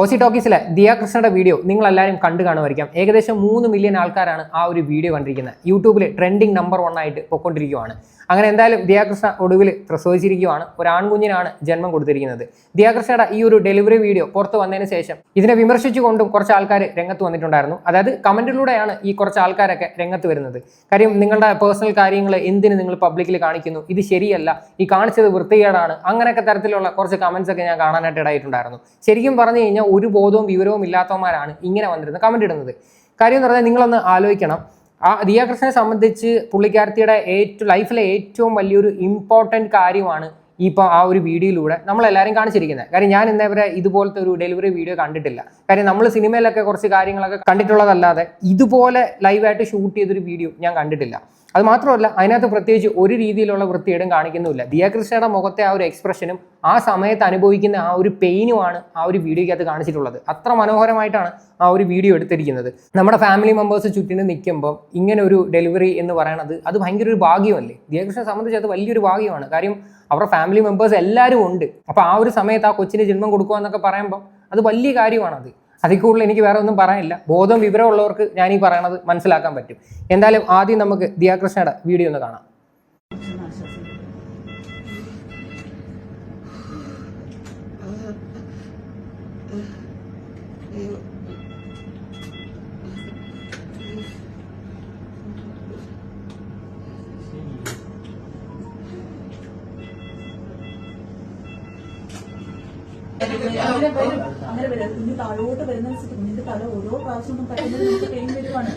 Aussie ടോക്കീസിലെ Diya കൃഷ്ണയുടെ video നിങ്ങൾ എല്ലാവരും കണ്ടു കാണുമായിരിക്കാം. ഏകദേശം 3 മില്യൺ ആൾക്കാരാണ് ആ ഒരു വീഡിയോ കണ്ടിരിക്കുന്നത്. യൂട്യൂബിൽ ട്രെൻഡിങ് നമ്പർ 1 ആയിട്ട് പൊയ്ക്കൊണ്ടിരിക്കുകയാണ്. അങ്ങനെ എന്തായാലും ദിയ കൃഷ്ണ ഒടുവിൽ പ്രസവിച്ചിരിക്കുകയാണ്. ഒരു ആൺകുഞ്ഞിനാണ് ജന്മം കൊടുത്തിരിക്കുന്നത്. ദിയ കൃഷ്ണയുടെ ഈ ഒരു ഡെലിവറി വീഡിയോ പുറത്ത് വന്നതിന് ശേഷം ഇതിനെ വിമർശിച്ചുകൊണ്ടും കുറച്ച് ആൾക്കാർ രംഗത്ത് വന്നിട്ടുണ്ടായിരുന്നു. അതായത് കമന്റിലൂടെയാണ് ഈ കുറച്ച് ആൾക്കാരൊക്കെ രംഗത്ത് വരുന്നത്. കാര്യം നിങ്ങളുടെ പേഴ്സണൽ കാര്യങ്ങൾ എന്തിന് നിങ്ങൾ പബ്ലിക്കിൽ കാണിക്കുന്നു, ഇത് ശരിയല്ല, ഈ കാണിച്ചത് വൃത്തികേടാണ്, അങ്ങനെയൊക്കെ തരത്തിലുള്ള കുറച്ച് കമന്റ്സ് ഒക്കെ ഞാൻ കാണാനായിട്ട് ഇടയായിട്ടുണ്ടായിരുന്നു. ശരിക്കും പറഞ്ഞു കഴിഞ്ഞാൽ ഒരു ബോധവും വിവരവും ഇല്ലാത്തവന്മാരാണ് ഇങ്ങനെ വന്നിരുന്നത് കമന്റ് ഇടുന്നത്. കാര്യം എന്ന് പറഞ്ഞാൽ നിങ്ങളൊന്ന് ആലോചിക്കണം, ആ ദിയ കൃഷ്ണനെ സംബന്ധിച്ച് പുള്ളിക്കാരത്തിയുടെ ലൈഫിലെ ഏറ്റവും വലിയൊരു ഇമ്പോർട്ടൻറ്റ് കാര്യമാണ് ഇപ്പോൾ ആ ഒരു വീഡിയോയിലൂടെ നമ്മളെല്ലാവരും കാണിച്ചിരിക്കുന്നത്. കാര്യം ഞാൻ ഇന്നേവരെ ഇതുപോലത്തെ ഒരു ഡെലിവറി വീഡിയോ കണ്ടിട്ടില്ല. കാര്യം നമ്മൾ സിനിമയിലൊക്കെ കുറച്ച് കാര്യങ്ങളൊക്കെ കണ്ടിട്ടുള്ളതല്ലാതെ ഇതുപോലെ ലൈവായിട്ട് ഷൂട്ട് ചെയ്തൊരു വീഡിയോ ഞാൻ കണ്ടിട്ടില്ല. അത് മാത്രമല്ല, അതിനകത്ത് പ്രത്യേകിച്ച് ഒരു രീതിയിലുള്ള വൃത്തികേടും കാണിക്കുന്നില്ല. ദിയ കൃഷ്ണയുടെ മുഖത്തെ ആ ഒരു എക്സ്പ്രഷനും ആ സമയത്ത് അനുഭവിക്കുന്ന ആ ഒരു പെയിനുമാണ് ആ ഒരു വീഡിയോയ്ക്കകത്ത് കാണിച്ചിട്ടുള്ളത്. അത്ര മനോഹരമായിട്ടാണ് ആ ഒരു വീഡിയോ എടുത്തിരിക്കുന്നത്. നമ്മുടെ ഫാമിലി മെമ്പേഴ്സ് ചുറ്റിന് നിൽക്കുമ്പോൾ ഇങ്ങനെ ഒരു ഡെലിവറി എന്ന് പറയണത് അത് ഭയങ്കര ഒരു ഭാഗ്യമല്ലേ. ദിയ കൃഷ്ണനെ സംബന്ധിച്ച് അത് വലിയൊരു ഭാഗ്യമാണ്. കാര്യം അവരുടെ ഫാമിലി മെമ്പേഴ്സ് എല്ലാവരും ഉണ്ട്. അപ്പോൾ ആ ഒരു സമയത്ത് ആ കൊച്ചിന് ജന്മം കൊടുക്കുക എന്നൊക്കെ പറയുമ്പോൾ അത് വലിയ കാര്യമാണത്. അതിൽ കൂടുതൽ എനിക്ക് വേറെ ഒന്നും പറയാനില്ല. ബോധം വിവരമുള്ളവർക്ക് ഞാൻ ഈ പറയണത് മനസ്സിലാക്കാൻ പറ്റും. എന്തായാലും ആദ്യം നമുക്ക് ദിയ കൃഷ്ണയുടെ വീഡിയോ ഒന്ന് കാണാം. അങ്ങനെ വരാം. കുഞ്ഞ് താഴോട്ട് വരുന്ന കുഞ്ഞിന്റെ തല ഓരോ പ്രാവശ്യം പറ്റുന്നത് നമുക്ക് പെയിൻ വരുവാണ്.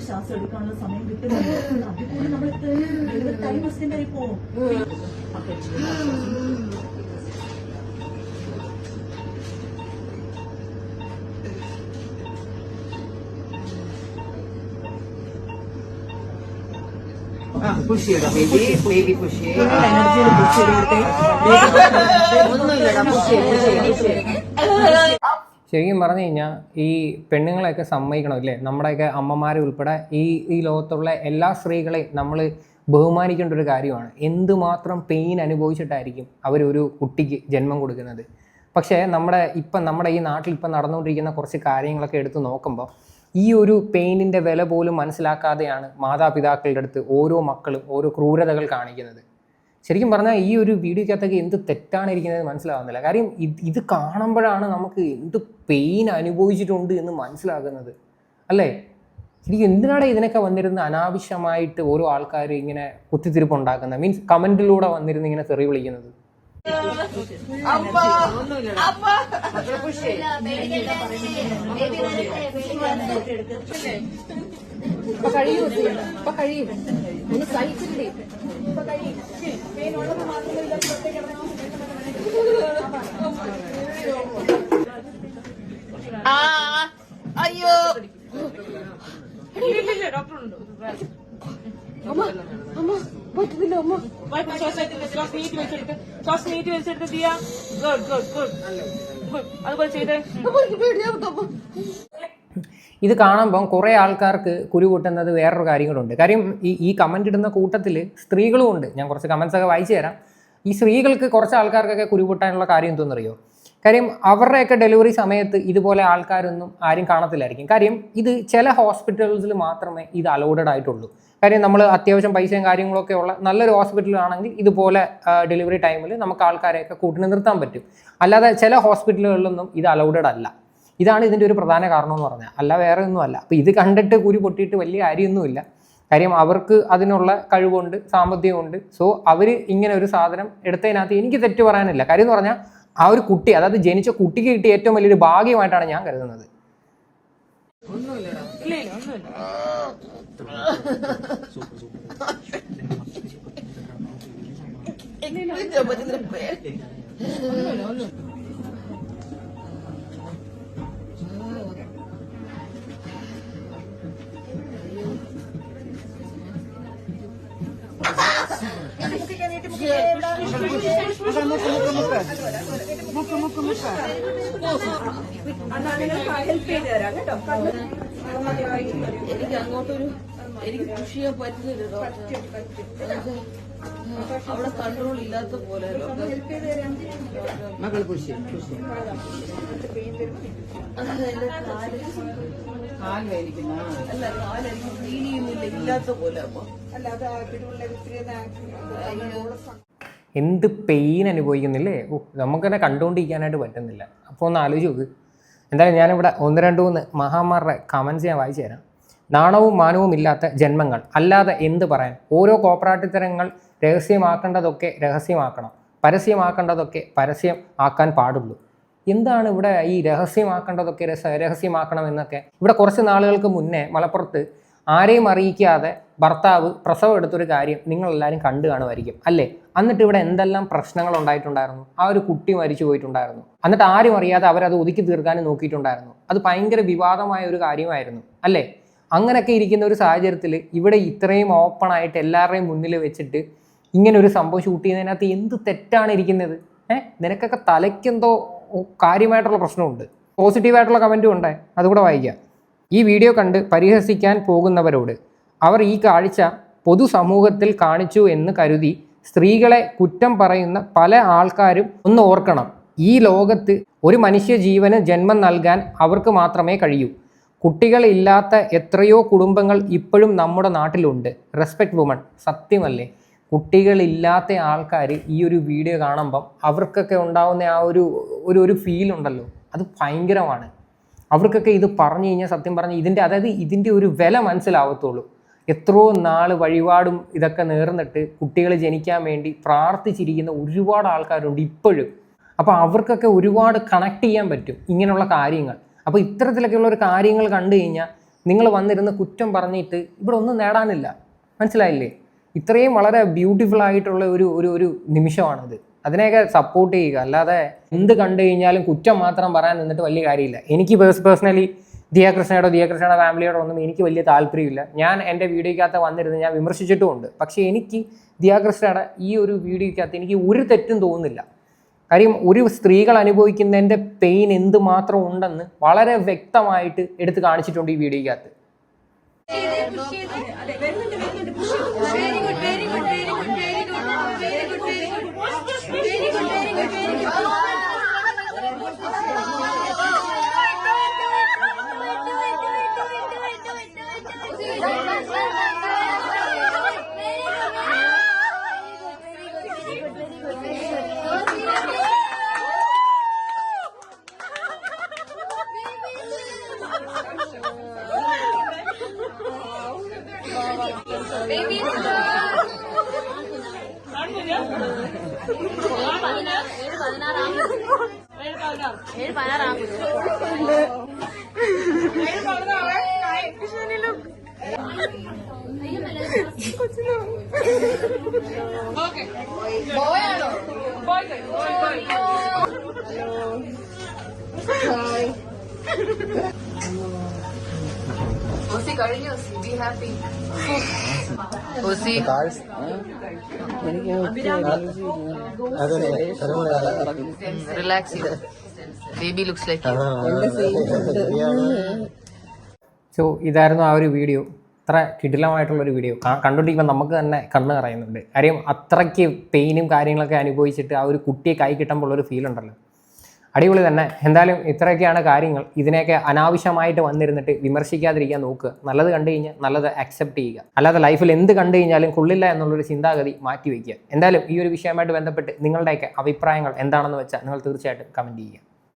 ശ്വാസം എടുക്കാനുള്ള സമയം കിട്ടുന്നില്ല. അതിൽ നമ്മൾ ടൈം ആയി പോകും. push ചെയ്തോ ബേബി പുഷ് ചെയ്ത് ശരിക്കും പറഞ്ഞു കഴിഞ്ഞാൽ ഈ പെണ്ണുങ്ങളെയൊക്കെ സമ്മതിക്കണം ഇല്ലേ. നമ്മുടെയൊക്കെ അമ്മമാരെ ഉൾപ്പെടെ ഈ ലോകത്തുള്ള എല്ലാ സ്ത്രീകളെയും നമ്മൾ ബഹുമാനിക്കേണ്ട ഒരു കാര്യമാണ്. എന്തുമാത്രം പെയിൻ അനുഭവിച്ചിട്ടായിരിക്കും അവരൊരു കുട്ടിക്ക് ജന്മം കൊടുക്കുന്നത്. പക്ഷേ നമ്മുടെ ഈ നാട്ടിൽ ഇപ്പം നടന്നുകൊണ്ടിരിക്കുന്ന കുറച്ച് കാര്യങ്ങളൊക്കെ എടുത്ത് നോക്കുമ്പോൾ ഈ ഒരു പെയിനിൻ്റെ വില പോലും മനസ്സിലാക്കാതെയാണ് മാതാപിതാക്കളുടെ അടുത്ത് ഓരോ മക്കളും ഓരോ ക്രൂരതകൾ കാണിക്കുന്നത്. ശരിക്കും പറഞ്ഞാൽ ഈ ഒരു വീഡിയോക്കകത്തൊക്കെ എന്ത് തെറ്റാണ് ഇരിക്കുന്നത് മനസ്സിലാകുന്നില്ല. കാര്യം ഇത് കാണുമ്പോഴാണ് നമുക്ക് എന്ത് പെയിൻ അനുഭവിച്ചിട്ടുണ്ട് എന്ന് മനസ്സിലാകുന്നത് അല്ലേ. ശരിക്കും എന്തിനാണ് ഇതിനൊക്കെ വന്നിരുന്ന് അനാവശ്യമായിട്ട് ഓരോ ആൾക്കാർ ഇങ്ങനെ കുത്തിത്തിരിപ്പുണ്ടാക്കുന്നത്, മീൻസ് കമൻറ്റിലൂടെ വന്നിരുന്ന് ഇങ്ങനെ തെറി വിളിക്കുന്നത്. അയ്യോ ഡോക്ടറുണ്ടോ? പറ്റുന്നില്ല അമ്മ. ശ്വാസം നീട്ടി വെച്ചെടുത്ത് ദിയ. ഗുഡ്. അതുപോലെ ചെയ്തേ. ഇത് കാണുമ്പം കുറേ ആൾക്കാർക്ക് കുരു കൂട്ടുന്നത് വേറൊരു കാര്യങ്ങളുണ്ട്. കാര്യം ഈ കമൻ്റ് ഇടുന്ന കൂട്ടത്തിൽ സ്ത്രീകളും ഉണ്ട്. ഞാൻ കുറച്ച് കമൻസൊക്കെ വായിച്ചു തരാം. ഈ സ്ത്രീകൾക്ക് കുറച്ച് ആൾക്കാർക്കൊക്കെ കുരു കൂട്ടാനുള്ള കാര്യം എന്തെന്നറിയോ? കാര്യം അവരുടെയൊക്കെ ഡെലിവറി സമയത്ത് ഇതുപോലെ ആൾക്കാരൊന്നും ആരും കാണത്തില്ലായിരിക്കും. കാര്യം ഇത് ചില ഹോസ്പിറ്റൽസിൽ മാത്രമേ ഇത് അലൗഡഡ് ആയിട്ടുള്ളൂ. കാര്യം നമ്മൾ അത്യാവശ്യം പൈസയും കാര്യങ്ങളൊക്കെ ഉള്ള നല്ലൊരു ഹോസ്പിറ്റലാണെങ്കിൽ ഇതുപോലെ ഡെലിവറി ടൈമിൽ നമുക്ക് ആൾക്കാരെയൊക്കെ കൂട്ടിന് നിർത്താൻ പറ്റും. അല്ലാതെ ചില ഹോസ്പിറ്റലുകളിലൊന്നും ഇത് അലൗഡഡ് അല്ല. ഇതാണ് ഇതിൻ്റെ ഒരു പ്രധാന കാരണം എന്ന് പറഞ്ഞാൽ, അല്ല വേറെ ഒന്നും അല്ല. അപ്പോൾ ഇത് കണ്ടിട്ട് കുരു പൊട്ടിയിട്ട് വലിയ കാര്യമൊന്നുമില്ല. കാര്യം അവർക്ക് അതിനുള്ള കഴിവുണ്ട്, സാമ്പത്തികമുണ്ട്. സോ അവർ ഇങ്ങനെ ഒരു സാധനം എടുത്തതിനകത്ത് എനിക്ക് തെറ്റ് പറയാനില്ല. കാര്യം എന്ന് പറഞ്ഞാൽ ആ ഒരു കുട്ടി, അതായത് ജനിച്ച കുട്ടിക്ക് കിട്ടിയ ഏറ്റവും വലിയൊരു ഭാഗ്യമായിട്ടാണ് ഞാൻ കരുതുന്നത്. എനിക്ക് അങ്ങോട്ടൊരു എനിക്ക് പുഷ് ചെയ്യാൻ പറ്റുന്നില്ല അവിടെ കൺട്രോൾ ഇല്ലാത്ത പോലെ മകൾ പുഷ് കാലായിരിക്കുന്ന അല്ല കാലെനിക്ക് ഫീൽ ചെയ്യുന്നില്ല ഇല്ലാത്ത പോലെ അപ്പൊ എന്ത് പെയിൻ അനുഭവിക്കുന്നില്ലേ? നമുക്ക് തന്നെ കണ്ടുകൊണ്ടിരിക്കാനായിട്ട് പറ്റുന്നില്ല. അപ്പോൾ ഒന്ന് ആലോചിച്ച് നോക്ക്. എന്തായാലും ഞാനിവിടെ 1-2 മഹാന്മാരുടെ കമൻസ് ഞാൻ വായിച്ചു തരാം. നാണവും മാനവും ഇല്ലാത്ത ജന്മങ്ങൾ, അല്ലാതെ എന്ത് പറയാൻ? ഓരോ കോപ്രാട്ടിത്തരങ്ങൾ രഹസ്യമാക്കേണ്ടതൊക്കെ രഹസ്യമാക്കണം, പരസ്യമാക്കേണ്ടതൊക്കെ പരസ്യം ആക്കാൻ പാടുള്ളൂ. എന്താണ് ഇവിടെ ഈ രഹസ്യമാക്കേണ്ടതൊക്കെ രഹസ്യമാക്കണം എന്നൊക്കെ? ഇവിടെ കുറച്ച് നാളുകൾക്ക് മുന്നേ മലപ്പുറത്ത് ആരെയും അറിയിക്കാതെ ഭർത്താവ് പ്രസവം എടുത്തൊരു കാര്യം നിങ്ങളെല്ലാവരും കണ്ടു കാണുമായിരിക്കും അല്ലേ? എന്നിട്ട് ഇവിടെ എന്തെല്ലാം പ്രശ്നങ്ങൾ ഉണ്ടായിട്ടുണ്ടായിരുന്നു. ആ ഒരു കുട്ടി മരിച്ചു പോയിട്ടുണ്ടായിരുന്നു. എന്നിട്ട് ആരും അറിയാതെ അവരത് ഒതുക്കി തീർക്കാനും നോക്കിയിട്ടുണ്ടായിരുന്നു. അത് ഭയങ്കര വിവാദമായ ഒരു കാര്യമായിരുന്നു അല്ലേ? അങ്ങനെയൊക്കെ ഇരിക്കുന്ന ഒരു സാഹചര്യത്തിൽ ഇവിടെ ഇത്രയും ഓപ്പണായിട്ട് എല്ലാവരുടെയും മുന്നിൽ വെച്ചിട്ട് ഇങ്ങനെ ഒരു സംഭവം ഷൂട്ട് ചെയ്യുന്നതിനകത്ത് എന്ത് തെറ്റാണ് ഇരിക്കുന്നത്? നിനക്കൊക്കെ തലയ്ക്കെന്തോ കാര്യമായിട്ടുള്ള പ്രശ്നമുണ്ട്. പോസിറ്റീവായിട്ടുള്ള കമൻറ്റും ഉണ്ട്, അതുകൂടെ വായിക്കാം. ഈ വീഡിയോ കണ്ട് പരിഹസിക്കാൻ പോകുന്നവരോട് അവർ ഈ കാഴ്ച പൊതുസമൂഹത്തിൽ കാണിച്ചു എന്ന് കരുതി സ്ത്രീകളെ കുറ്റം പറയുന്ന പല ആൾക്കാരും ഒന്ന് ഓർക്കണം. ഈ ലോകത്ത് ഒരു മനുഷ്യ ജീവന് ജന്മം നൽകാൻ അവർക്ക് മാത്രമേ കഴിയൂ. കുട്ടികളില്ലാത്ത എത്രയോ കുടുംബങ്ങൾ ഇപ്പോഴും നമ്മുടെ നാട്ടിലുണ്ട്. Respect woman. സത്യമല്ലേ? കുട്ടികളില്ലാത്ത ആൾക്കാർ ഈ ഒരു വീഡിയോ കാണുമ്പം അവർക്കൊക്കെ ഉണ്ടാകുന്ന ആ ഒരു ഫീൽ ഉണ്ടല്ലോ, അത് ഭയങ്കരമാണ്. അവർക്കൊക്കെ ഇത് പറഞ്ഞു കഴിഞ്ഞാൽ സത്യം പറഞ്ഞ് ഇതിൻ്റെ ഒരു വില മനസ്സിലാവത്തുള്ളൂ. എത്രയോ നാൾ വഴിപാടും ഇതൊക്കെ നേർന്നിട്ട് കുട്ടികൾ ജനിക്കാൻ വേണ്ടി പ്രാർത്ഥിച്ചിരിക്കുന്ന ഒരുപാട് ആൾക്കാരുണ്ട് ഇപ്പോഴും. അപ്പോൾ അവർക്കൊക്കെ ഒരുപാട് കണക്ട് ചെയ്യാൻ പറ്റും ഇങ്ങനെയുള്ള കാര്യങ്ങൾ. അപ്പോൾ ഇത്തരത്തിലൊക്കെയുള്ള ഒരു കാര്യങ്ങൾ കണ്ടു കഴിഞ്ഞാൽ നിങ്ങൾ വന്നിരുന്ന് കുറ്റം പറഞ്ഞിട്ട് ഇവിടെ ഒന്നും നേടാനില്ല. മനസ്സിലായില്ലേ? ഇത്രയും വളരെ ബ്യൂട്ടിഫുൾ ആയിട്ടുള്ള ഒരു നിമിഷമാണിത്. അതിനെയൊക്കെ സപ്പോർട്ട് ചെയ്യുക. അല്ലാതെ എന്ത് കണ്ടു കഴിഞ്ഞാലും കുറ്റം മാത്രം പറയാൻ നിന്നിട്ട് വലിയ കാര്യമില്ല. എനിക്ക് പേഴ്സണലി ദിയാകൃഷ്ണയുടെ ഫാമിലിയോടോ ഒന്നും എനിക്ക് വലിയ താല്പര്യമില്ല. ഞാൻ എൻ്റെ വീഡിയോയ്ക്കകത്ത് വന്നിരുന്ന് ഞാൻ വിമർശിച്ചിട്ടുമുണ്ട്. പക്ഷേ എനിക്ക് ദിയാകൃഷ്ണയുടെ ഈ ഒരു വീഡിയോയ്ക്കകത്ത് എനിക്ക് ഒരു തെറ്റും തോന്നുന്നില്ല. കാര്യം ഒരു സ്ത്രീകൾ അനുഭവിക്കുന്നതിൻ്റെ പെയിൻ എന്തുമാത്രം ഉണ്ടെന്ന് വളരെ വ്യക്തമായിട്ട് എടുത്ത് കാണിച്ചിട്ടുണ്ട് ഈ വീഡിയോയ്ക്കകത്ത്. റിലാക്സ് ചെയ്ത് ബേബി ലുക്സ് ലൈക്ക്. സോ ഇതായിരുന്നു ആ ഒരു വീഡിയോ. അത്ര കിടിലമായിട്ടുള്ളൊരു വീഡിയോ കണ്ടുകൊണ്ടിരിക്കുമ്പോൾ നമുക്ക് തന്നെ കണ്ണ് നിറയുന്നുണ്ട്. കാര്യം അത്രയ്ക്ക് പെയിനും കാര്യങ്ങളൊക്കെ അനുഭവിച്ചിട്ട് ആ ഒരു കുട്ടിയെ കൈ കിട്ടുമ്പോൾ ഒരു ഫീൽ ഉണ്ടല്ലോ, അടിപൊളി തന്നെ. എന്തായാലും ഇത്രയൊക്കെയാണ് കാര്യങ്ങൾ. ഇതിനെയൊക്കെ അനാവശ്യമായിട്ട് വന്നിരുന്നിട്ട് വിമർശിക്കാതിരിക്കാൻ നോക്കുക. നല്ലത് കണ്ടു കഴിഞ്ഞാൽ നല്ലത് അക്സെപ്റ്റ് ചെയ്യുക. അല്ലാതെ ലൈഫിൽ എന്ത് കണ്ടു കഴിഞ്ഞാലും കൊള്ളില്ല എന്നുള്ളൊരു ചിന്താഗതി മാറ്റി വയ്ക്കുക. എന്തായാലും ഈ ഒരു വിഷയമായിട്ട് ബന്ധപ്പെട്ട് നിങ്ങളുടെയൊക്കെ അഭിപ്രായങ്ങൾ എന്താണെന്ന് വെച്ചാൽ നിങ്ങൾ തീർച്ചയായിട്ടും കമൻറ്റ് ചെയ്യുക.